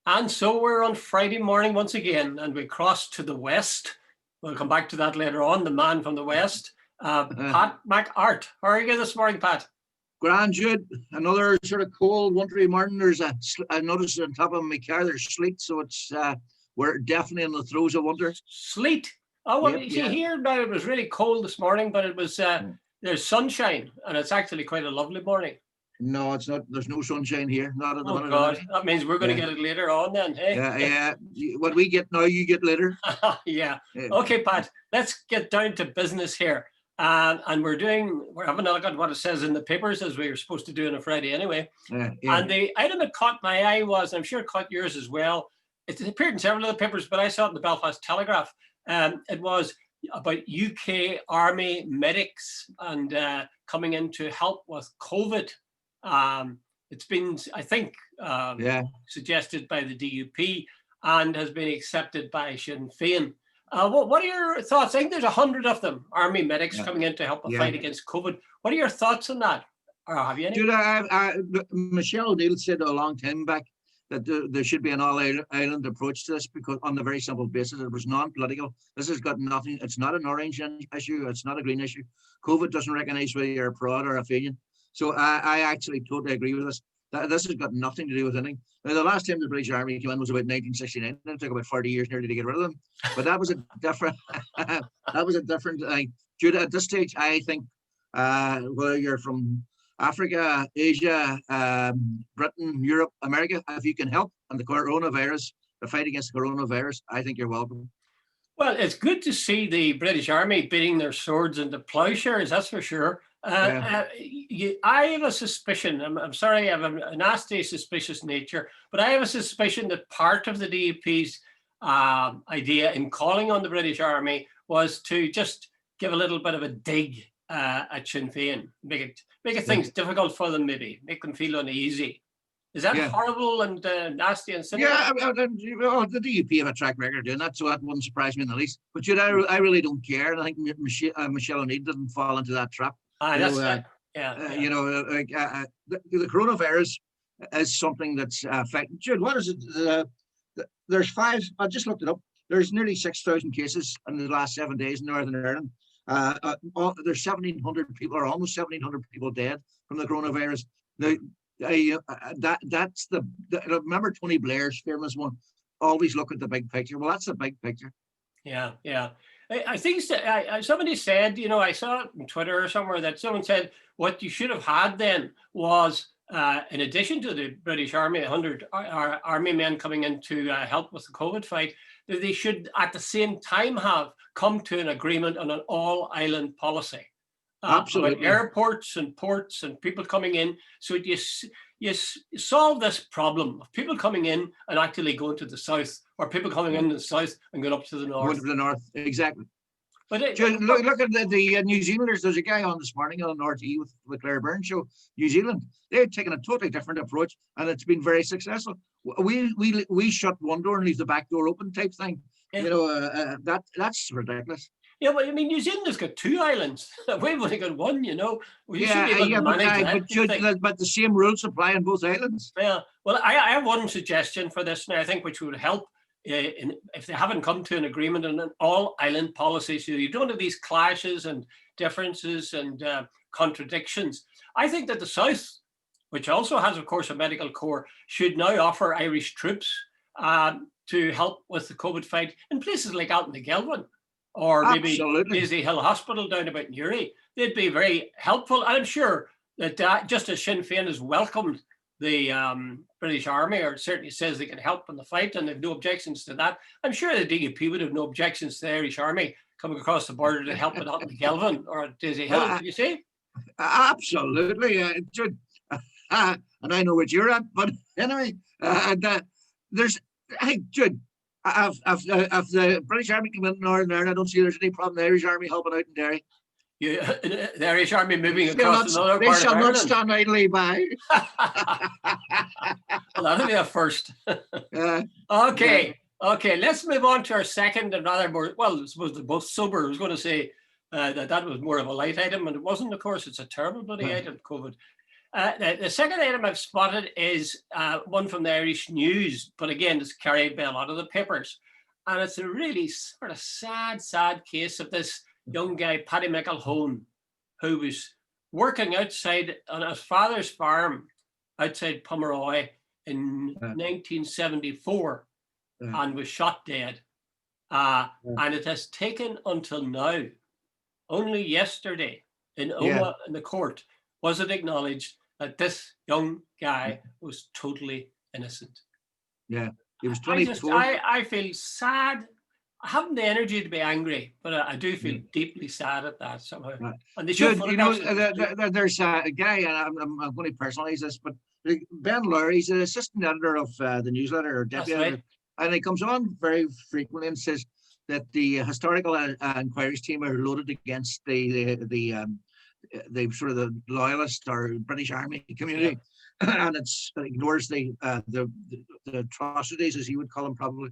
And so we're on Friday morning once again, and we cross to the west. We'll come back to that later on, the man from the west, Pat McArt. How are you this morning, Pat? Grand, Jude. Another sort of cold, wintry morning. I noticed on top of my car there's sleet, so we're definitely in the throes of winter. Sleet. Oh, well, Yep, you see, yeah. here now it was really cold this morning, but it was there's sunshine, and it's actually quite a lovely morning. No, it's not. There's no sunshine here. Not at the minute. God, that means we're going to get it later on then, hey? Yeah. What we get now, you get later. Yeah. Okay, Pat, let's get down to business here. And we're having a look at what it says in the papers, as we were supposed to do on a Friday anyway. Yeah. And the item that caught my eye was, I'm sure it caught yours as well, it appeared in several of the papers, but I saw it in the Belfast Telegraph. It was about UK Army medics and coming in to help with COVID. It's been, I think, suggested by the DUP and has been accepted by Sinn Féin. What are your thoughts? I think there's 100 of them, Army medics, coming in to help the fight against COVID. What are your thoughts on that? Or have you any? Dude, Michelle O'Neill said a long time back that there should be an all-island approach to this, because on the very simple basis, it was non-political. This has got nothing. It's not an orange issue. It's not a green issue. COVID doesn't recognise whether you're a Prod or a Fenian. So I actually totally agree with this. This has got nothing to do with anything. Now, the last time the British Army came in was about 1969. It took about 40 years nearly to get rid of them. But that was a different thing. Jude, at this stage, I think whether you're from Africa, Asia, Britain, Europe, America, if you can help on the fight against the coronavirus, I think you're welcome. Well, it's good to see the British Army beating their swords into plowshares, that's for sure. I have a suspicion, I'm sorry, I have a nasty, suspicious nature, but I have a suspicion that part of the DUP's idea in calling on the British Army was to just give a little bit of a dig at Sinn Féin, make it things difficult for them, maybe, make them feel uneasy. Is that horrible and nasty and cynical? Yeah, the DUP have a track record doing that, so that wouldn't surprise me in the least. But I really don't care, and I think Michelle O'Neill didn't fall into that trap. The coronavirus is something that's affecting. Jude, what is it? There's five. I just looked it up. There's nearly 6,000 cases in the last 7 days in Northern Ireland. There's 1,700 people, or almost 1,700 people dead from the coronavirus. Remember Tony Blair's famous one, always look at the big picture. Well, that's the big picture. Yeah. I think somebody said, I saw it on Twitter or somewhere, that someone said what you should have had then was, in addition to the British Army, 100 army men coming in to help with the COVID fight, that they should at the same time have come to an agreement on an all-island policy. Absolutely. Airports and ports and people coming in, so you solve this problem of people coming in and actually going to the south, or people coming in the south and going up to the north. Going to the north, exactly. But look at the New Zealanders. There's a guy on this morning on RTE with Claire Byrne show. New Zealand, they're taking a totally different approach, and it's been very successful. We shut one door and leave the back door open type thing. Yeah. That's ridiculous. Yeah, but I mean, New Zealand has got 2 islands. We've only got 1, but the same rules apply on both islands. Yeah. Well, I have one suggestion for this now, I think, which would help if they haven't come to an agreement on an all-island policy, so you don't have these clashes and differences and contradictions. I think that the South, which also has, of course, a medical corps, should now offer Irish troops to help with the COVID fight in places like out in the McELHONE, or maybe Daisy Hill Hospital down about Newry. They'd be very helpful. And I'm sure that just as Sinn Féin has welcomed the British Army, or certainly says they can help in the fight, and they've no objections to that, I'm sure the DUP would have no objections to the Irish Army coming across the border to help it out in the McELHONE or Daisy Hill. Did you see? Absolutely. And I know what you're at, but anyway, Jude, if the British Army come in Northern Ireland, I don't see there's any problem the Irish Army helping out in Derry. The Irish Army moving across another part of Ireland. They shall not stand idly by. Well, that'll be a first. Okay, let's move on to our second and rather more, well, I suppose they're both sober. I was going to say that was more of a light item, and it wasn't, of course. It's a terrible bloody item, COVID. The second item I've spotted is one from the Irish News, but again, it's carried by a lot of the papers. And it's a really sort of sad case of this young guy, Paddy McELHONE, who was working outside on his father's farm outside Pomeroy in 1974 and was shot dead. And it has taken until now, only yesterday in Oma in the court, was it acknowledged that this young guy was totally innocent. Yeah, he was 24. I feel sad. I haven't the energy to be angry, but I do feel deeply sad at that somehow. Right. And they Jude, you know, there's a guy, and I'm going to personalize this, but Ben Lowry, he's an assistant editor of the newsletter, or deputy editor, and he comes on very frequently and says that the historical inquiries team are loaded against the sort of the loyalist or British Army community, and it ignores the atrocities, as he would call them, probably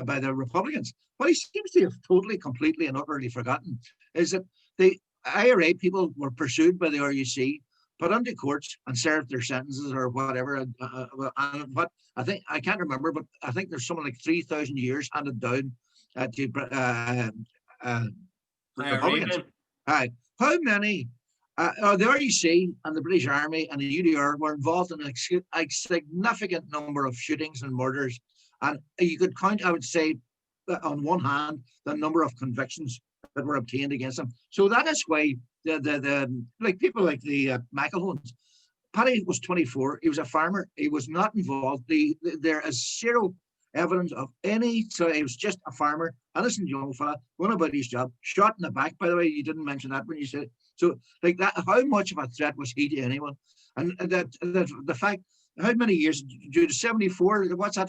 by the Republicans. What he seems to have totally, completely, and utterly forgotten is that the IRA people were pursued by the RUC, put into courts, and served their sentences or whatever. And what I think, I can't remember, but I think there's something like 3,000 years handed down to Republicans. How many? The RUC and the British Army and the UDR were involved in a significant number of shootings and murders, and you could count, I would say, on one hand, the number of convictions that were obtained against them. So that is why like people like the McELHONEs. Paddy was 24. He was a farmer. He was not involved. There is zero evidence of any. So he was just a farmer, innocent young fella, going about his job, shot in the back. By the way, you didn't mention that when you said it. So, like that, how much of a threat was he to anyone? And that the fact, how many years due to 74? What's that?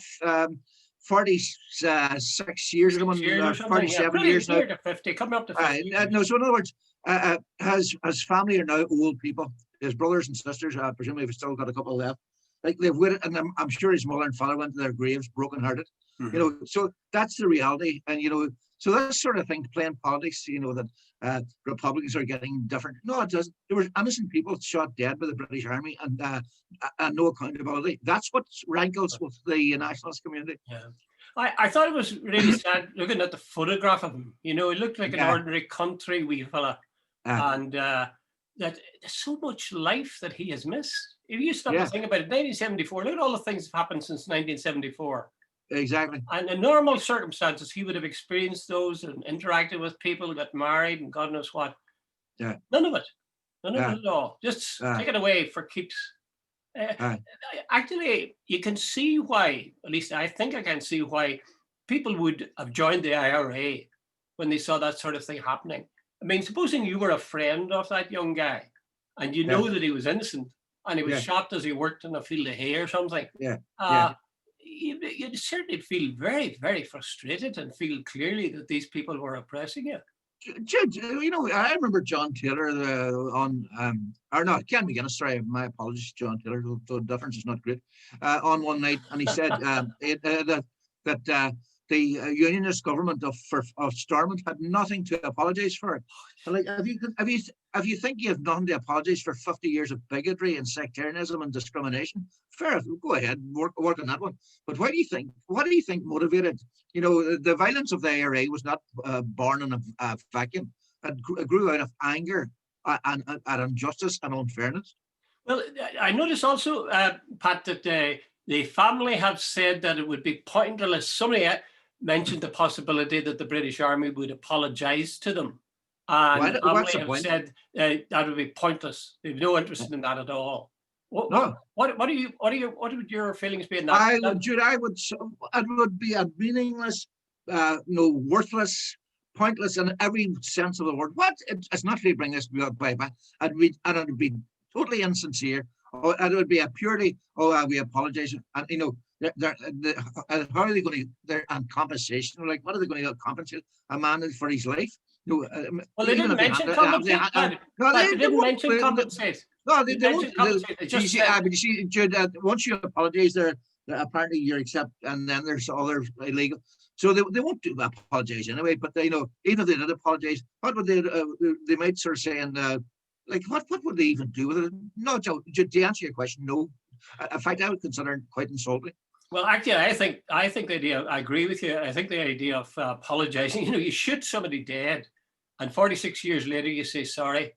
46 years ago, 47 years now. To 50, coming up to 50. No, so in other words, his family are now old people. His brothers and sisters, presumably, have still got a couple left. Like they've waited, and I'm sure his mother and father went to their graves brokenhearted. You know, so that's the reality. And you know, so this sort of thing, playing politics, you know, that Republicans are getting different. No, it doesn't. There were innocent people shot dead by the British Army, and no accountability. That's what rankles with the nationalist community. Yeah. I thought it was really sad looking at the photograph of him. You know, he looked like an ordinary country wee fella. And that there's so much life that he has missed. If you stop to think about it, 1974, look at all the things that have happened since 1974. Exactly. And in normal circumstances, he would have experienced those and interacted with people, got married, and God knows what. Yeah. None of it. None of it at all. Just take it away for keeps. Actually, you can see why, at least I think I can see why people would have joined the IRA when they saw that sort of thing happening. I mean, supposing you were a friend of that young guy and you know that he was innocent and he was shot as he worked in a field of hay or something. You'd certainly feel very, very frustrated and feel clearly that these people were oppressing you. Jude, you know, I remember John Taylor Ken McGuinness, sorry, my apologies, John Taylor, the difference is not great, on one night, and he said that the unionist government of Stormont had nothing to apologise for. Like, if you think you have nothing to apologise for 50 years of bigotry and sectarianism and discrimination, fair, go ahead, work on that one. But what do you think motivated? You know, the violence of the IRA was not born in a vacuum. It grew out of anger and injustice and unfairness. Well, I noticed also, Pat, that the family have said that it would be pointless. Somebody mentioned the possibility that the British Army would apologise to them. And what's the have point? said that would be pointless. They have no interest in that at all. What would your feelings be in that? Jude, it would be a meaningless, worthless, pointless in every sense of the word. It's not to bring this back. It would be totally insincere. And it would be a purely, we apologize. And you know, how are they going to? They're on compensation. Like, what are they going to compensate a man for his life? No, well, they didn't mention compensate. They didn't mention compensate. No, they won't. You see, Jude, once you apologize, apparently you're accept, and then there's other illegal. So they won't apologize anyway. But they, you know, even if they did apologize, what would they? They might sort of say, and like what would they even do with it? No, Joe, to answer your question, no. In fact, I would consider it quite insulting. Well, actually, I think the idea. I agree with you. I think the idea of apologizing. You know, you shoot somebody dead, and 46 years later you say sorry.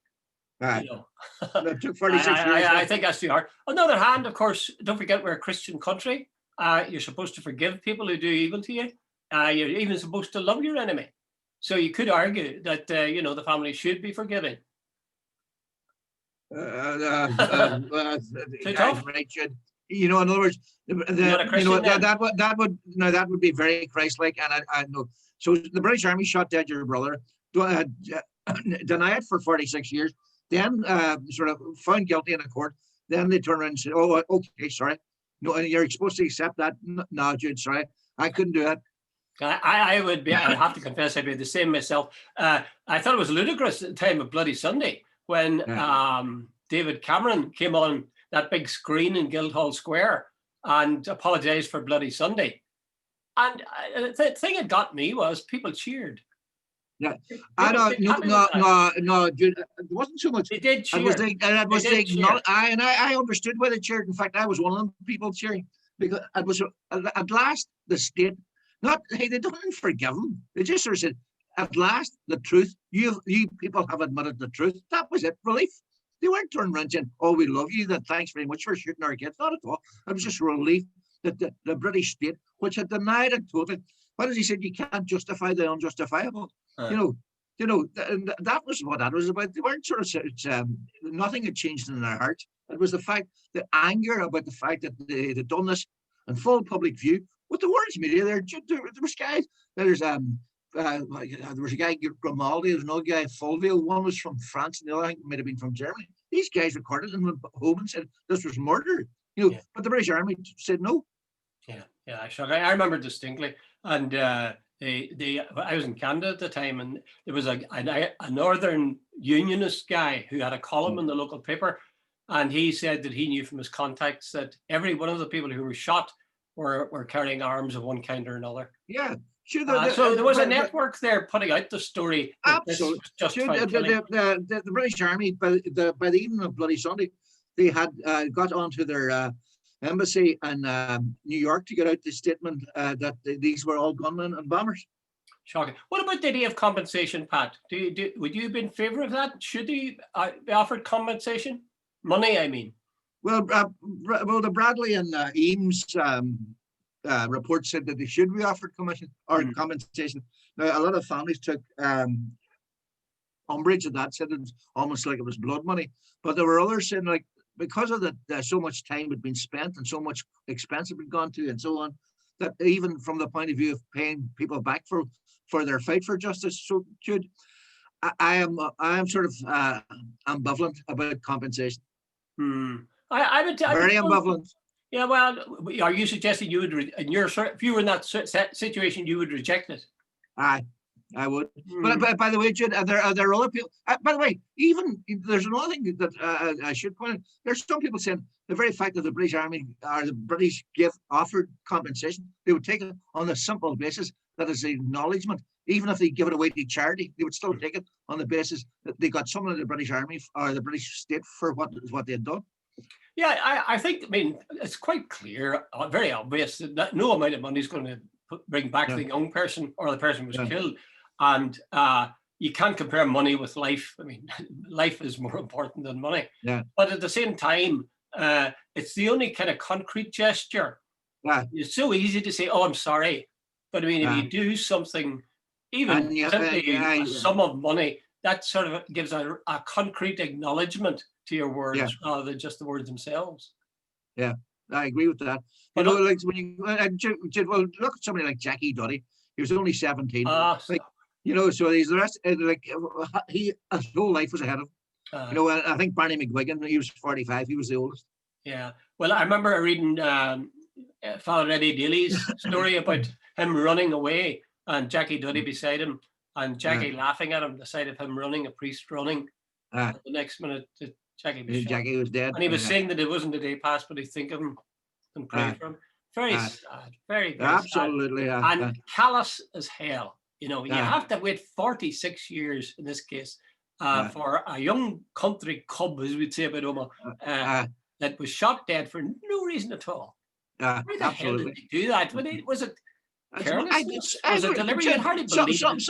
You know, it took 46 years. I think that's too hard. On the other hand, of course, don't forget we're a Christian country. You're supposed to forgive people who do evil to you. You're even supposed to love your enemy. So you could argue that you know, the family should be forgiving. Right, you know, in other words, you know, that would be very Christ-like, and I know. So the British Army shot dead your brother, deny it for 46 years, then sort of found guilty in a court. Then they turn around and say, "Oh, okay, sorry, no, and you're supposed to accept that." No, Jude, sorry, I couldn't do it. I would be. I have to confess, I'd be the same myself. I thought it was ludicrous at the time of Bloody Sunday when David Cameron came on that big screen in Guildhall Square and apologized for Bloody Sunday. And the thing that got me was people cheered. Yeah, I don't. No, Jude, it wasn't so much. They did cheer. I understood why they cheered. In fact, I was one of them people cheering, because it was at last the state. Hey, they don't forgive them. They just sort of said, at last, the truth. You people have admitted the truth. That was it. Relief. They weren't turning around saying, "Oh, we love you. That thanks very much for shooting our kids." Not at all. It was just relief that the British state, which had denied it totally. What did he say? You can't justify the unjustifiable. You know, that was what that was about. They weren't sort of nothing had changed in their hearts. It was the fact, the anger about the fact that they'd done this in full public view with the world's media. There was guys. There was a guy, Grimaldi, there was another guy, Fulvio. One was from France, and the other, I think, might have been from Germany. These guys recorded and went home and said this was murder. You know, but the British Army said no. I remember distinctly. And I was in Canada at the time, and there was a Northern Unionist guy who had a column in the local paper, and he said that he knew from his contacts that every one of the people who were shot were carrying arms of one kind or another. Yeah. Sure, so there was a network there putting out the story. Absolutely. The British Army, by the evening of Bloody Sunday, they had got onto their embassy in New York to get out the statement that these were all gunmen and bombers. Shocking. What about the idea of compensation, Pat? Would you be in favour of that? Should they be offered compensation? Money, I mean. Well, the Bradley and Eames report said that they should be offered compensation. Now, a lot of families took umbrage at that, said it was almost like it was blood money. But there were others saying, like, because of that, so much time had been spent and so much expense had been gone to and so on, that even from the point of view of paying people back for their fight for justice, so Jude, I am sort of ambivalent about compensation. I would very ambivalent. Yeah, well, are you suggesting you would, if you were in that situation, you would reject it? I would. But by the way, Jude, there are other people. By the way, even there's another thing that I should point out. There's some people saying the very fact that the British Army or the British offered compensation, they would take it on the simple basis that is an acknowledgement. Even if they give it away to charity, they would still take it on the basis that they got some of the British Army or the British state for what they had done. Yeah, I think, I mean, it's quite clear, very obvious that no amount of money is going to bring back the young person or the person who was killed. And you can't compare money with life. I mean, life is more important than money. Yeah. But at the same time, it's the only kind of concrete gesture. Yeah. It's so easy to say, "Oh, I'm sorry," but I mean, if you do something, even simply a sum of money, that sort of gives a concrete acknowledgement to your words rather than just the words themselves. Yeah, I agree with that. You know, like when you well, look at somebody like Jackie Duddy. He was only 17. You know, so he's the rest. Like his whole life was ahead of him. You know, I think Barney McGuigan, he was 45. He was the oldest. Yeah. Well, I remember reading Father Eddie Daly's story about him running away and Jackie Duddy beside him, and Jackie laughing at him, the sight of him running, a priest running. The next minute, Jackie was dead. And he was saying that it wasn't a day past, but he'd think of him and pray for him. Very sad. Very, very absolutely sad. And callous as hell. You know, you have to wait 46 years in this case for a young country cub, as we'd say about Oma, that was shot dead for no reason at all. Why the hell did they do that? Was it carelessness? Was it deliberate? You'd hardly believe it.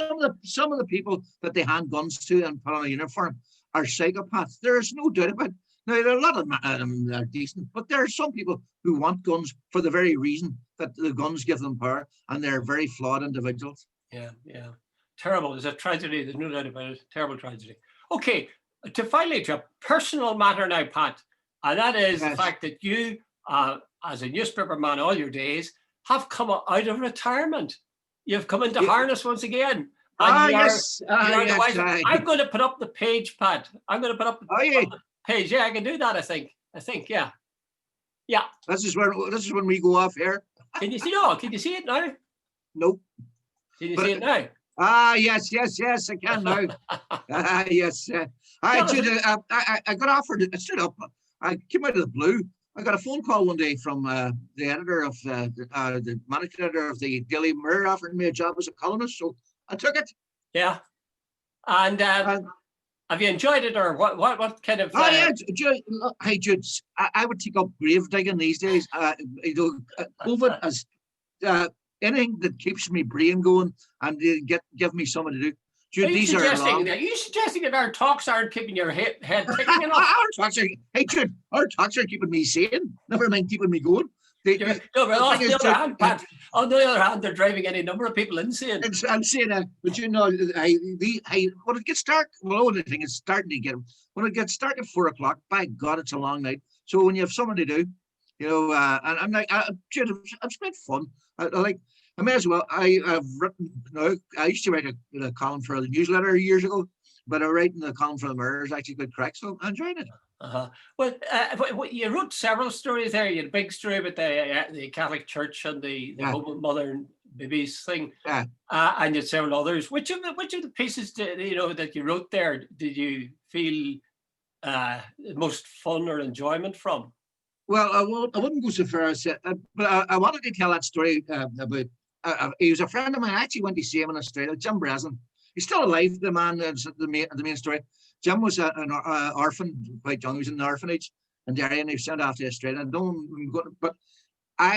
Some of the people that they hand guns to and put on a uniform are psychopaths. There's no doubt about it. Now, there are a lot of them that are decent, but there are some people who want guns for the very reason that the guns give them power, and they're very flawed individuals. Yeah. Terrible. It's a tragedy. There's no doubt about it. Terrible tragedy. Okay, finally to a personal matter now, Pat, and that is the fact that you, as a newspaper man all your days, have come out of retirement. You've come into harness once again. Yes. I'm going to put up the page, Pat. I'm going to put up the page. Yeah, I can do that, I think, yeah. This is when we go off here. Can you see it? Can you see it now? Nope. Can you see it now? Yes, I can now. Yes. I got offered, I stood up, I came out of the blue. I got a phone call one day from the editor of the managing editor of the Daily Mirror, offering me a job as a columnist, so I took it. Yeah. And have you enjoyed it, or what kind of? Hey, Jude, I would take up grave digging these days. COVID as anything that keeps me brain going and give me something to do. Jude, are you suggesting that our talks aren't keeping your head ticking enough? Our talks are keeping me sane. Never mind keeping me going. On the other hand, they're driving any number of people insane. I'm saying that, but you know, when it gets dark, well, the thing is starting to get. When it gets dark at 4 o'clock, by God, it's a long night. So when you have something to do, you know, and I'm like, Jude, I've spent fun. I may as well. I've written. I used to write a column for a newsletter years ago, but writing the column for the Mirror is actually good crack, so I enjoyed it. Well, you wrote several stories there. You had a big story about the Catholic Church and the whole mother and babies thing, and you had several others. Which of the pieces that you wrote there did you feel most fun or enjoyment from? Well, I wouldn't go so far as that, but I wanted to tell that story about. He was a friend of mine. I actually went to see him in Australia, Jim Breslin. He's still alive, the man. That's the main story. Jim was an orphan, quite young. He was in an orphanage in Derry, and he was sent off to Australia. But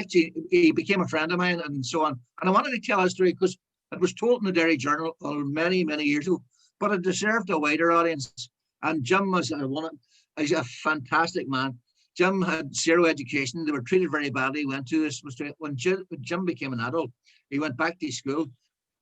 he became a friend of mine, and so on. And I wanted to tell his story because it was told in the Derry Journal many, many years ago, but it deserved a wider audience. And Jim was he's a fantastic man. Jim had zero education. They were treated very badly. He went to this. When Jim became an adult, he went back to school,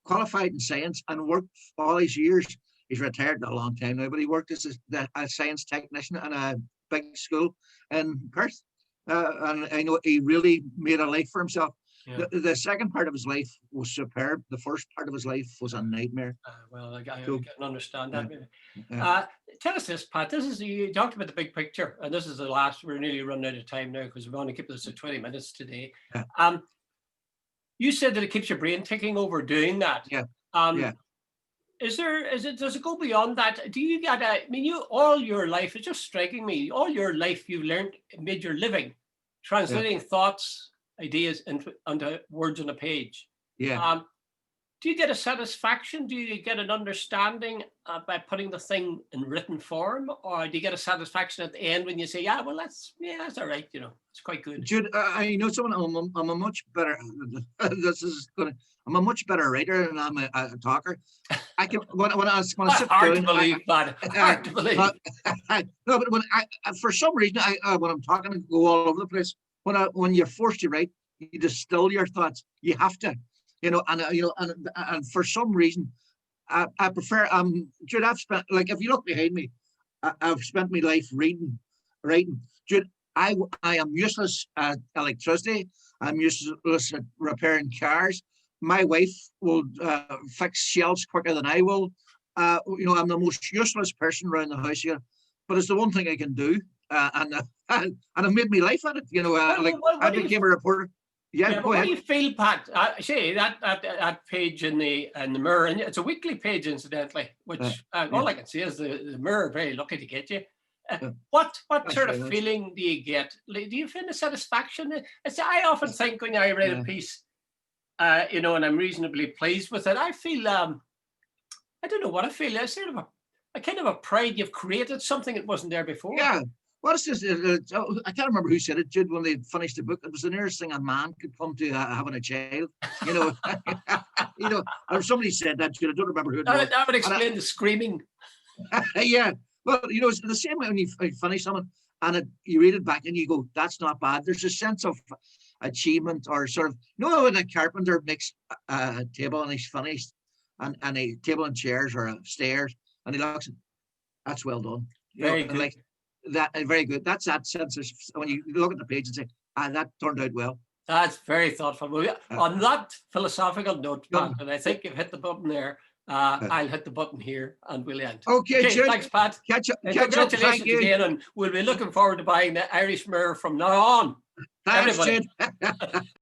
qualified in science, and worked all his years. He's retired a long time now, but he worked as a science technician in a big school in Perth. And I know he really made a life for himself. Yeah. The second part of his life was superb. The first part of his life was a nightmare. Well, I can understand that. Yeah. Tell us this, Pat. You talked about the big picture, and this is the last. We're nearly running out of time now because we want to keep this to 20 minutes today. Yeah. You said that it keeps your brain ticking over doing that. Yeah. Does it go beyond that? Do you get all your life, it's just striking me, all your life you've learned, made your living, translating thoughts, ideas onto words on a page. Yeah. Do you get a satisfaction? Do you get an understanding by putting the thing in written form, or do you get a satisfaction at the end when you say, that's all right, it's quite good. Jude, I know someone. I'm a much better. I'm a much better writer than I'm a talker. I can when I sit hard down. Hard to believe. No, but when for some reason when I'm talking, I go all over the place. When you're forced to write, you distill your thoughts. You have to, and for some reason, I prefer. Jude, I've spent if you look behind me, I've spent my life reading, writing. Jude, I am useless at electricity. I'm useless at repairing cars. My wife will fix shelves quicker than I will. I'm the most useless person around the house here, but it's the one thing I can do, and I've made my life at it. I became a reporter. Yeah, go ahead. What do you feel, Pat? Say that page in the Mirror, and it's a weekly page, incidentally. Which all I can say is the Mirror are very lucky to get you. What sort of feeling do you get? Do you feel a satisfaction? I often think when I read a piece, and I'm reasonably pleased with it, I feel I don't know what I feel. I sort of a kind of a pride. You've created something that wasn't there before. Yeah. What is this? I can't remember who said it, Jude, when they finished the book. It was the nearest thing a man could come to having a child. You know, you know, or somebody said that, Jude. I don't remember who it was. That would explain the screaming. Yeah. Well, you know, it's the same way when you finish something and you read it back and you go, that's not bad. There's a sense of achievement, or sort of, you know, when a carpenter makes a table and he's finished, and a table and chairs or stairs, and he looks, that's well done. Very good. Like that, very good. That's that sense of, when you look at the page and say, that turned out well. That's very thoughtful. Well, on that philosophical note, Pat, and I think you've hit the button there. I'll hit the button here and we'll end. Okay, Jude, thanks, Pat. Catch up. Congratulations again, and we'll be looking forward to buying the Irish Mirror from now on. Thanks, Everybody. Jude.